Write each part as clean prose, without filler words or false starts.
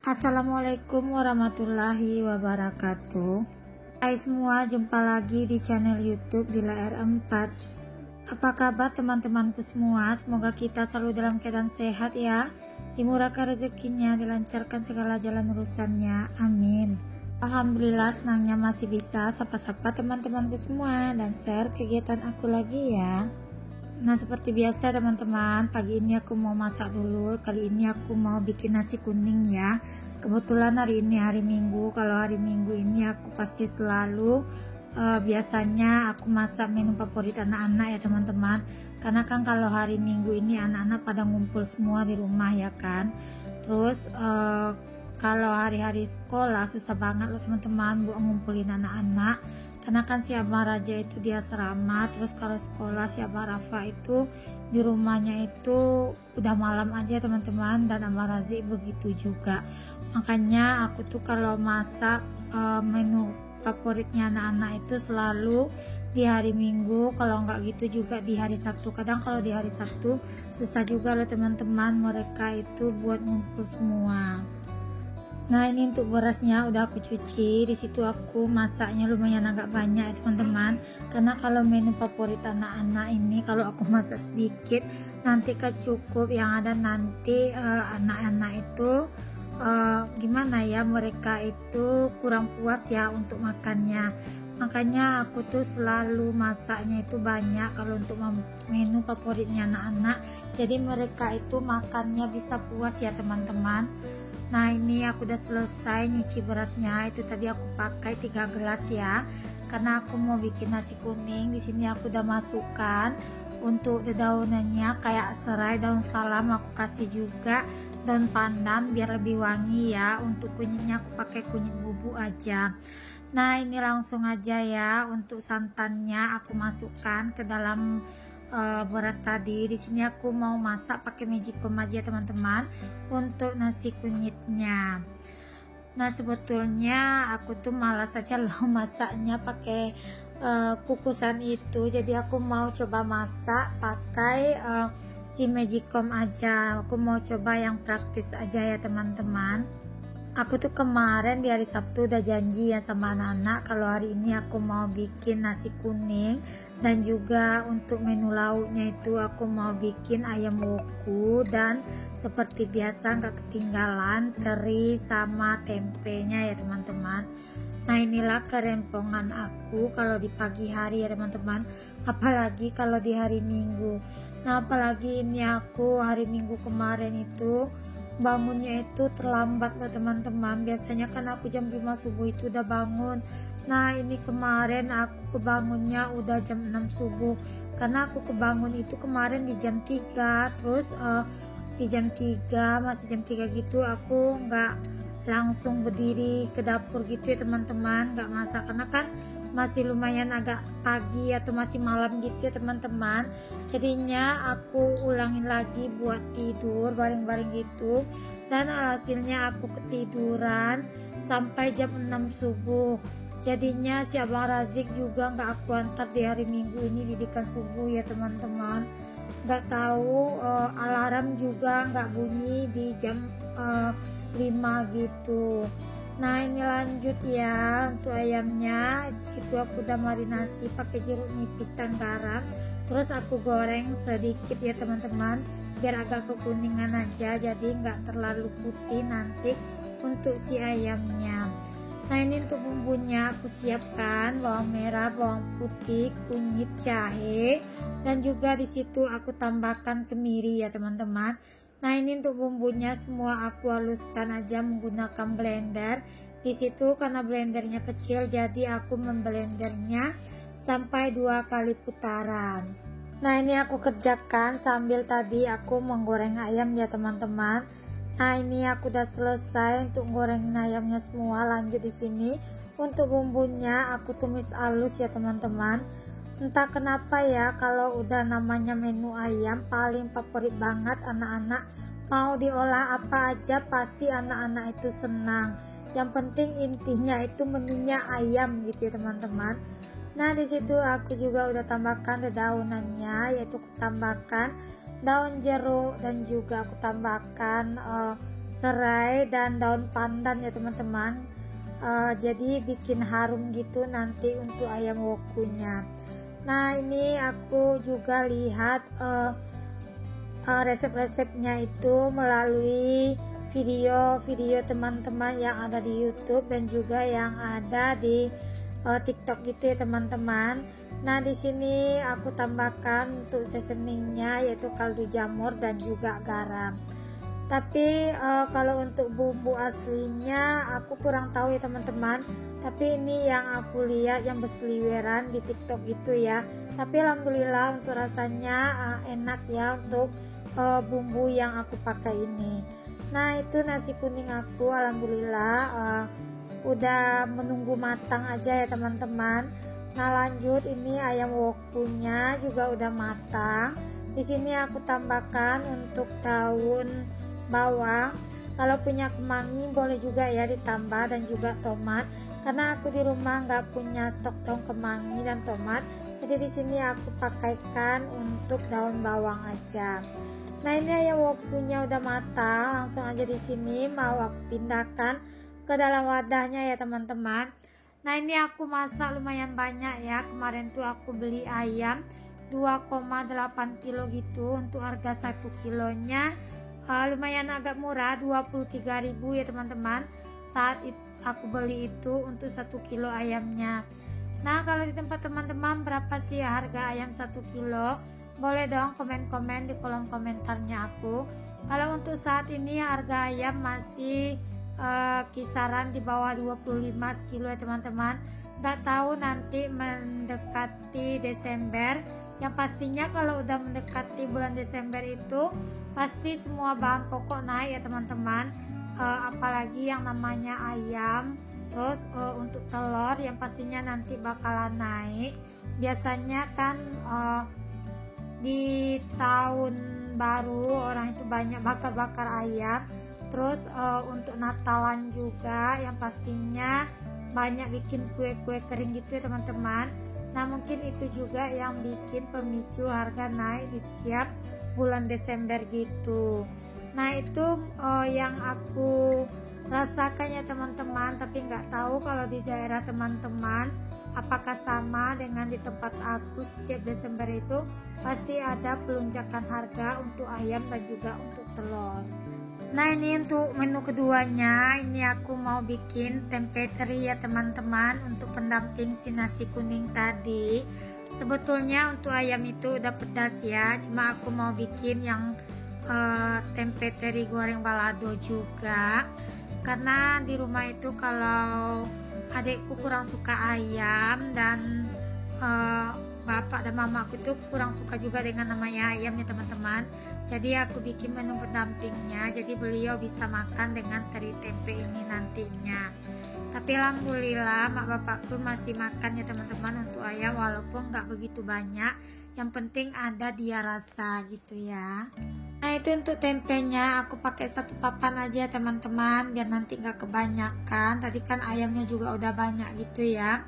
Assalamualaikum warahmatullahi wabarakatuh. Hai semua, jumpa lagi di channel YouTube Dila R4. Apa kabar teman-temanku semua? Semoga kita selalu dalam keadaan sehat ya. Dimurahkan rezekinya, dilancarkan segala jalan urusannya. Amin. Alhamdulillah, senangnya masih bisa sapa-sapa teman-temanku semua dan share kegiatan aku lagi ya. Nah, seperti biasa teman-teman, pagi ini aku mau masak dulu. Kali ini aku mau bikin nasi kuning ya. Kebetulan hari ini hari Minggu. Kalau hari Minggu ini aku pasti selalu biasanya aku masak menu favorit anak-anak ya teman-teman. Karena kan kalau hari Minggu ini anak-anak pada ngumpul semua di rumah ya kan. Terus kalau hari-hari sekolah susah banget loh teman-teman buat ngumpulin anak-anak. Karena kan si Abang Raja itu dia asrama, terus kalau sekolah si Abang Rafa itu di rumahnya itu udah malam aja teman-teman, dan Abang Razi begitu juga. Makanya aku tuh kalau masak menu favoritnya anak-anak itu selalu di hari Minggu, kalau nggak gitu juga di hari Sabtu. Kadang kalau di hari Sabtu susah juga loh teman-teman, mereka itu buat ngumpul semua. Nah, ini untuk berasnya udah aku cuci. Di situ aku masaknya lumayan agak banyak ya teman-teman. Karena kalau menu favorit anak-anak ini kalau aku masak sedikit nanti kecukup, yang ada nanti anak-anak itu gimana ya, mereka itu kurang puas ya untuk makannya. Makanya aku tuh selalu masaknya itu banyak kalau untuk menu favoritnya anak-anak. Jadi mereka itu makannya bisa puas ya teman-teman. Nah, ini aku udah selesai nyuci berasnya. Itu tadi aku pakai 3 gelas ya. Karena aku mau bikin nasi kuning. Di sini aku udah masukkan untuk dedaunannya kayak serai, daun salam, aku kasih juga daun pandan biar lebih wangi ya. Untuk kunyitnya aku pakai kunyit bubuk aja. Nah, ini langsung aja ya, untuk santannya aku masukkan ke dalam beras tadi. Di sini aku mau masak pakai magicom aja teman-teman untuk nasi kunyitnya. Nah, sebetulnya aku tuh malas aja loh masaknya pakai kukusan itu. Jadi aku mau coba masak pakai si magicom aja. Aku mau coba yang praktis aja ya teman-teman. Aku tuh kemarin di hari Sabtu udah janji ya sama anak-anak kalau hari ini aku mau bikin nasi kuning, dan juga untuk menu lauknya itu aku mau bikin ayam woku, dan seperti biasa nggak ketinggalan teri sama tempenya ya teman-teman. Nah, inilah kerempongan aku kalau di pagi hari ya teman-teman, apalagi kalau di hari Minggu. Nah, apalagi ini aku hari Minggu kemarin itu bangunnya itu terlambat loh teman-teman. Biasanya kan aku jam 5 subuh itu udah bangun. Nah, ini kemarin aku kebangunnya udah jam 6 subuh. Karena aku kebangun itu kemarin di jam 3. Terus di jam 3, masih jam 3 gitu aku nggak langsung berdiri ke dapur gitu ya teman-teman, nggak masak. Karena kan masih lumayan agak pagi atau masih malam gitu ya teman-teman. Jadinya aku ulangin lagi buat tidur bareng-bareng gitu, dan hasilnya aku ketiduran sampai jam 6 subuh. Jadinya si Abang Razik juga nggak aku antar di hari Minggu ini didikan subuh ya teman-teman. Nggak tahu alarm juga nggak bunyi di jam 5 gitu. Nah, ini lanjut ya untuk ayamnya. Disitu aku udah marinasi pakai jeruk nipis dan garam. Terus aku goreng sedikit ya teman-teman, biar agak kekuningan aja, jadi nggak terlalu putih nanti untuk si ayamnya. Nah, ini untuk bumbunya aku siapkan bawang merah, bawang putih, kunyit, jahe, dan juga disitu aku tambahkan kemiri ya teman-teman. Nah, ini untuk bumbunya semua aku haluskan aja menggunakan blender. Di situ karena blendernya kecil jadi aku memblendernya sampai 2 kali putaran. Nah, ini aku kerjakan sambil tadi aku menggoreng ayam ya teman-teman. Nah, ini aku udah selesai untuk gorengin ayamnya semua. Lanjut di sini untuk bumbunya aku tumis halus ya teman-teman. Entah kenapa ya, kalau udah namanya menu ayam paling favorit banget anak-anak. Mau diolah apa aja pasti anak-anak itu senang. Yang penting intinya itu menunya ayam gitu ya teman-teman. Nah, di situ aku juga udah tambahkan dedaunannya, yaitu aku tambahkan daun jeruk, dan juga aku tambahkan serai dan daun pandan ya teman-teman. Jadi bikin harum gitu nanti untuk ayam wokunya. Nah ini aku juga lihat resep-resepnya itu melalui video-video teman-teman yang ada di YouTube dan juga yang ada di TikTok gitu ya teman-teman. Nah di sini aku tambahkan untuk seasoningnya yaitu kaldu jamur dan juga garam. Tapi kalau untuk bumbu aslinya aku kurang tahu ya teman-teman. Tapi ini yang aku lihat yang berseliweran di TikTok gitu ya. Tapi alhamdulillah untuk rasanya enak ya untuk bumbu yang aku pakai ini. Nah itu nasi kuning aku alhamdulillah udah menunggu matang aja ya teman-teman. Nah lanjut ini ayam wokunya juga udah matang. Di sini aku tambahkan untuk daun bawang. Kalau punya kemangi boleh juga ya ditambah dan juga tomat. Karena aku di rumah nggak punya stok daun kemangi dan tomat. Jadi di sini aku pakaikan untuk daun bawang aja. Nah ini ayam wokunya udah matang. Langsung aja di sini mau aku pindahkan ke dalam wadahnya ya teman-teman. Nah ini aku masak lumayan banyak ya. Kemarin tuh aku beli ayam 2,8 kilo gitu. Untuk harga 1 kilonya lumayan agak murah, 23.000 ya teman-teman. Saat aku beli itu untuk 1 kilo ayamnya. Nah kalau di tempat teman-teman berapa sih harga ayam 1 kilo? Boleh dong komen-komen di kolom komentarnya aku. Kalau untuk saat ini harga ayam masih kisaran di bawah 25 kilo ya teman-teman. Nggak tahu nanti mendekati Desember. Yang pastinya kalau udah mendekati bulan Desember itu pasti semua bahan pokok naik ya teman-teman. Apalagi yang namanya ayam. Terus untuk telur yang pastinya nanti bakalan naik. Biasanya kan di tahun baru orang itu banyak bakar-bakar ayam. Terus untuk Natalan juga yang pastinya banyak bikin kue-kue kering gitu ya teman-teman. Nah mungkin itu juga yang bikin pemicu harga naik di setiap bulan Desember gitu. Nah itu yang aku rasakan ya teman-teman. Tapi nggak tahu kalau di daerah teman-teman apakah sama dengan di tempat aku. Setiap Desember itu pasti ada pelonjakan harga untuk ayam dan juga untuk telur. Nah ini untuk menu keduanya, ini aku mau bikin tempe teri ya teman-teman untuk pendamping si nasi kuning tadi. Sebetulnya untuk ayam itu udah pedas ya, cuma aku mau bikin yang tempe teri goreng balado juga. Karena di rumah itu kalau adikku kurang suka ayam dan bapak dan mama aku itu kurang suka juga dengan namanya ayam ya teman-teman. Jadi aku bikin menu pendampingnya, jadi beliau bisa makan dengan teri tempe ini nantinya. Tapi alhamdulillah mak bapakku masih makan ya teman-teman untuk ayam, walaupun nggak begitu banyak. Yang penting ada dia rasa gitu ya. Nah itu untuk tempenya aku pakai 1 papan aja teman-teman, biar nanti nggak kebanyakan. Tadi kan ayamnya juga udah banyak gitu ya.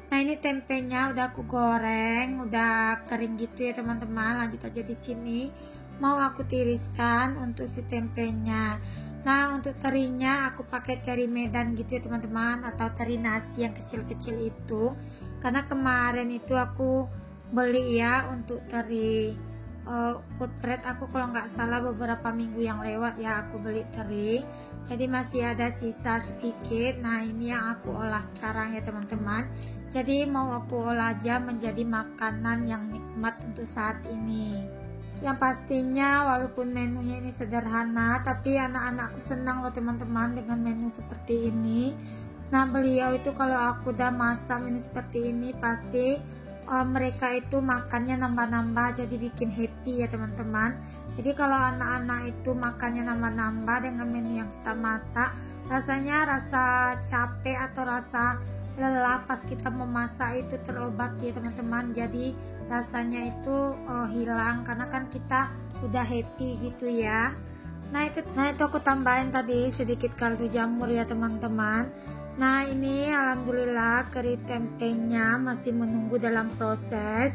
Nah ini tempenya udah aku goreng, udah kering gitu ya teman-teman. Lanjut aja di sini mau aku tiriskan untuk si tempenya. Nah untuk terinya aku pakai teri Medan gitu ya teman-teman, atau teri nasi yang kecil-kecil itu. Karena kemarin itu aku beli ya untuk teri foodpret aku kalau nggak salah beberapa minggu yang lewat ya aku beli teri. Jadi masih ada sisa sedikit. Nah ini yang aku olah sekarang ya teman-teman. Jadi mau aku olah aja menjadi makanan yang nikmat untuk saat ini. Yang pastinya walaupun menunya ini sederhana, tapi anak-anakku senang loh teman-teman dengan menu seperti ini. Nah beliau itu kalau aku udah masak menu seperti ini pasti mereka itu makannya nambah-nambah, jadi bikin happy ya teman-teman. Jadi kalau anak-anak itu makannya nambah-nambah dengan menu yang kita masak, rasanya rasa capek atau rasa lelah pas kita memasak itu terobati ya teman-teman. Jadi rasanya itu hilang karena kan kita udah happy gitu ya. Nah itu aku tambahin tadi sedikit kaldu jamur ya teman-teman. Nah ini alhamdulillah kari tempenya masih menunggu dalam proses.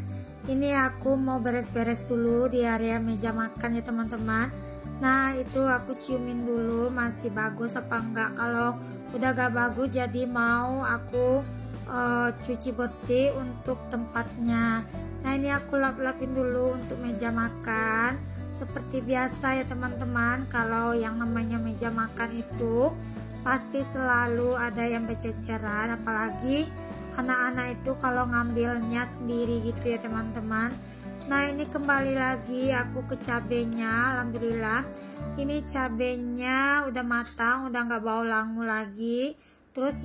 Ini aku mau beres-beres dulu di area meja makan ya teman-teman. Nah itu aku ciumin dulu masih bagus apa enggak. Kalau udah gak bagus jadi mau aku cuci bersih untuk tempatnya. Nah ini aku lap-lapin dulu untuk meja makan. Seperti biasa ya teman-teman, kalau yang namanya meja makan itu pasti selalu ada yang berceceran, apalagi anak-anak itu kalau ngambilnya sendiri gitu ya teman-teman. Nah ini kembali lagi aku ke cabenya. Alhamdulillah ini cabenya udah matang, udah nggak bau langu lagi. Terus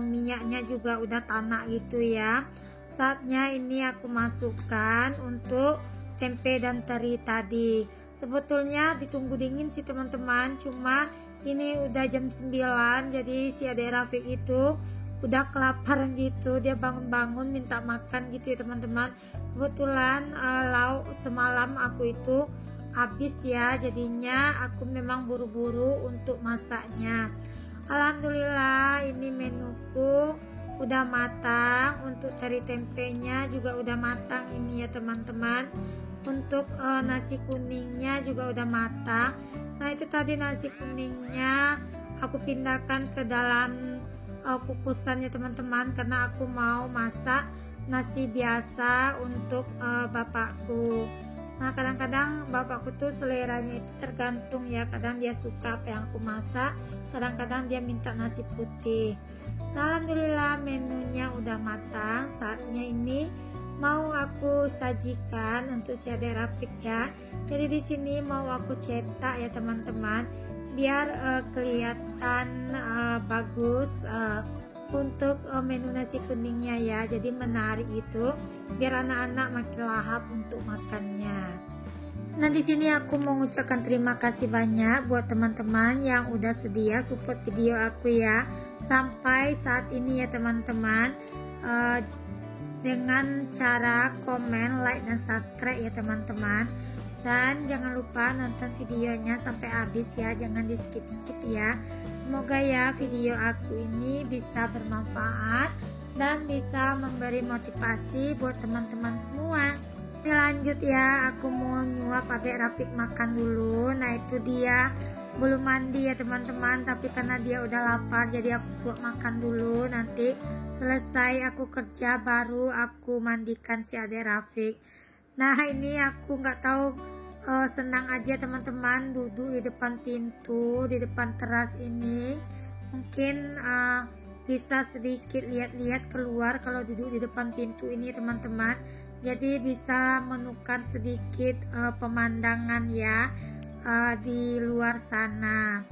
minyaknya juga udah tanak gitu ya. Saatnya ini aku masukkan untuk tempe dan teri tadi. Sebetulnya ditunggu dingin sih teman-teman, cuma ini udah jam 9, jadi si Adik Rafiq itu udah kelaparan gitu, dia bangun-bangun minta makan gitu ya teman-teman. Kebetulan lauk semalam aku itu habis ya, jadinya aku memang buru-buru untuk masaknya. Alhamdulillah ini menuku udah matang, untuk teri tempenya juga udah matang ini ya teman-teman. Untuk nasi kuningnya juga udah matang. Nah itu tadi nasi kuningnya aku pindahkan ke dalam kukusan ya teman-teman, karena aku mau masak nasi biasa untuk bapakku. Nah kadang-kadang bapakku tuh seleranya itu tergantung ya, kadang dia suka apa yang aku masak, kadang-kadang dia minta nasi putih. Nah alhamdulillah menunya udah matang, saatnya ini mau aku sajikan untuk si Adik Rafiq ya. Jadi di sini mau aku cetak ya teman-teman, biar kelihatan bagus untuk menu nasi kuningnya ya. Jadi menarik itu, biar anak-anak makin lahap untuk makannya. Nah di sini aku mau mengucapkan terima kasih banyak buat teman-teman yang udah sedia support video aku ya sampai saat ini ya teman-teman, dengan cara komen, like, dan subscribe ya teman-teman. Dan jangan lupa nonton videonya sampai habis ya, jangan di skip-skip ya. Semoga ya video aku ini bisa bermanfaat dan bisa memberi motivasi buat teman-teman semua. Ini lanjut ya, aku mau nyuap Adik Rafiq makan dulu. Nah itu dia belum mandi ya teman-teman, tapi karena dia udah lapar jadi aku suap makan dulu. Nanti selesai aku kerja baru aku mandikan si Adik Rafiq. Nah ini aku nggak tahu, senang aja teman-teman duduk di depan pintu, di depan teras ini. Mungkin bisa sedikit lihat-lihat keluar kalau duduk di depan pintu ini teman-teman. Jadi bisa menukar sedikit pemandangan ya di luar sana,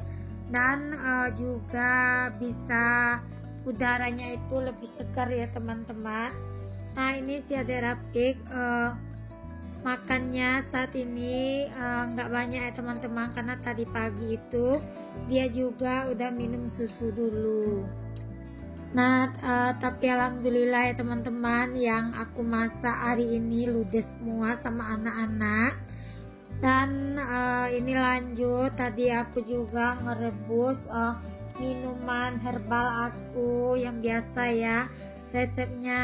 dan juga bisa udaranya itu lebih segar ya teman-teman. Nah ini si Adik Rafiq makannya saat ini nggak banyak ya teman-teman, karena tadi pagi itu dia juga udah minum susu dulu. Nah tapi alhamdulillah ya teman-teman, yang aku masak hari ini ludes semua sama anak-anak. Dan ini lanjut, tadi aku juga ngerebus minuman herbal aku yang biasa ya, resepnya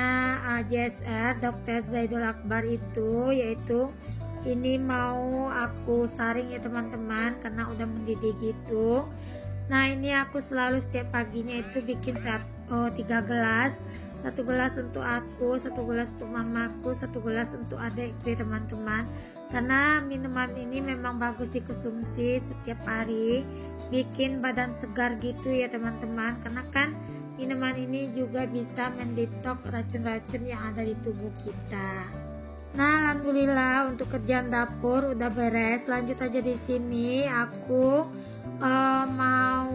JSR Dr. Zaidul Akbar itu, yaitu ini mau aku saring ya teman-teman karena udah mendidih gitu. Nah ini aku selalu setiap paginya itu bikin 3 gelas, 1 gelas untuk aku, 1 gelas untuk mamaku, 1 gelas untuk adikku ya teman-teman. Karena minuman ini memang bagus dikonsumsi setiap hari, bikin badan segar gitu ya teman-teman. Karena kan minuman ini juga bisa mendetok racun-racun yang ada di tubuh kita. Nah alhamdulillah untuk kerjaan dapur udah beres. Lanjut aja di sini aku mau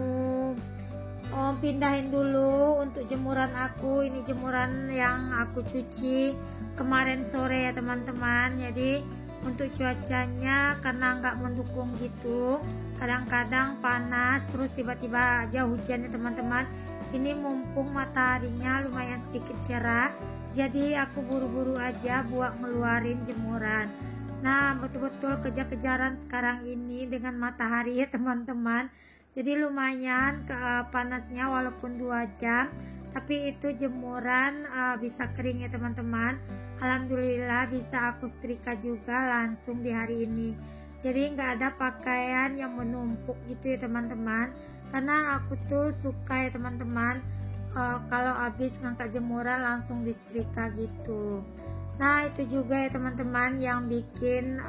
pindahin dulu untuk jemuran aku. Ini jemuran yang aku cuci kemarin sore ya teman-teman. Jadi untuk cuacanya karena nggak mendukung gitu, kadang-kadang panas terus tiba-tiba aja hujan ya teman-teman. Ini mumpung mataharinya lumayan sedikit cerah, jadi aku buru-buru aja buat ngeluarin jemuran. Nah betul-betul kejar-kejaran sekarang ini dengan matahari ya teman-teman. Jadi lumayan panasnya walaupun 2 jam, tapi itu jemuran bisa kering ya teman-teman. Alhamdulillah bisa aku setrika juga langsung di hari ini. jadi nggak ada pakaian yang menumpuk gitu ya teman-teman, karena aku tuh suka ya teman-teman kalau habis ngangkat jemuran langsung disetrika gitu. Nah itu juga ya teman-teman yang bikin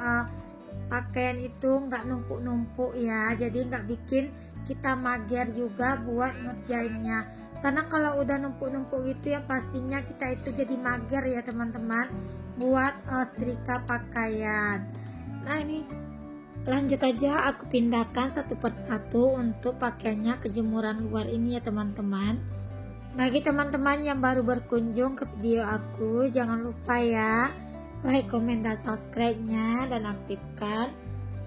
pakaian itu nggak numpuk-numpuk ya, jadi nggak bikin kita mager juga buat ngerjainnya, karena kalau udah numpuk-numpuk gitu ya pastinya kita itu jadi mager ya teman-teman buat setrika pakaian. Nah ini lanjut aja aku pindahkan satu persatu untuk pakaiannya ke jemuran luar ini ya teman-teman. Bagi teman-teman yang baru berkunjung ke video aku, jangan lupa ya like, komen, dan subscribe-nya, dan aktifkan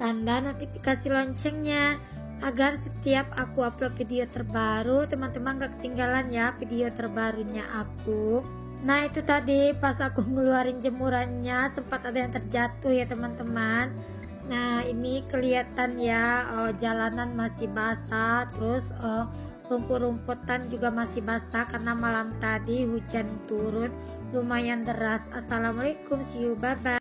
tanda notifikasi loncengnya agar setiap aku upload video terbaru teman-teman gak ketinggalan ya video terbarunya aku. Nah itu tadi pas aku ngeluarin jemurannya sempat ada yang terjatuh ya teman-teman. Nah ini kelihatan ya jalanan masih basah, terus rumput-rumputan juga masih basah karena malam tadi hujan turun lumayan deras. Assalamualaikum, see you, bye bye.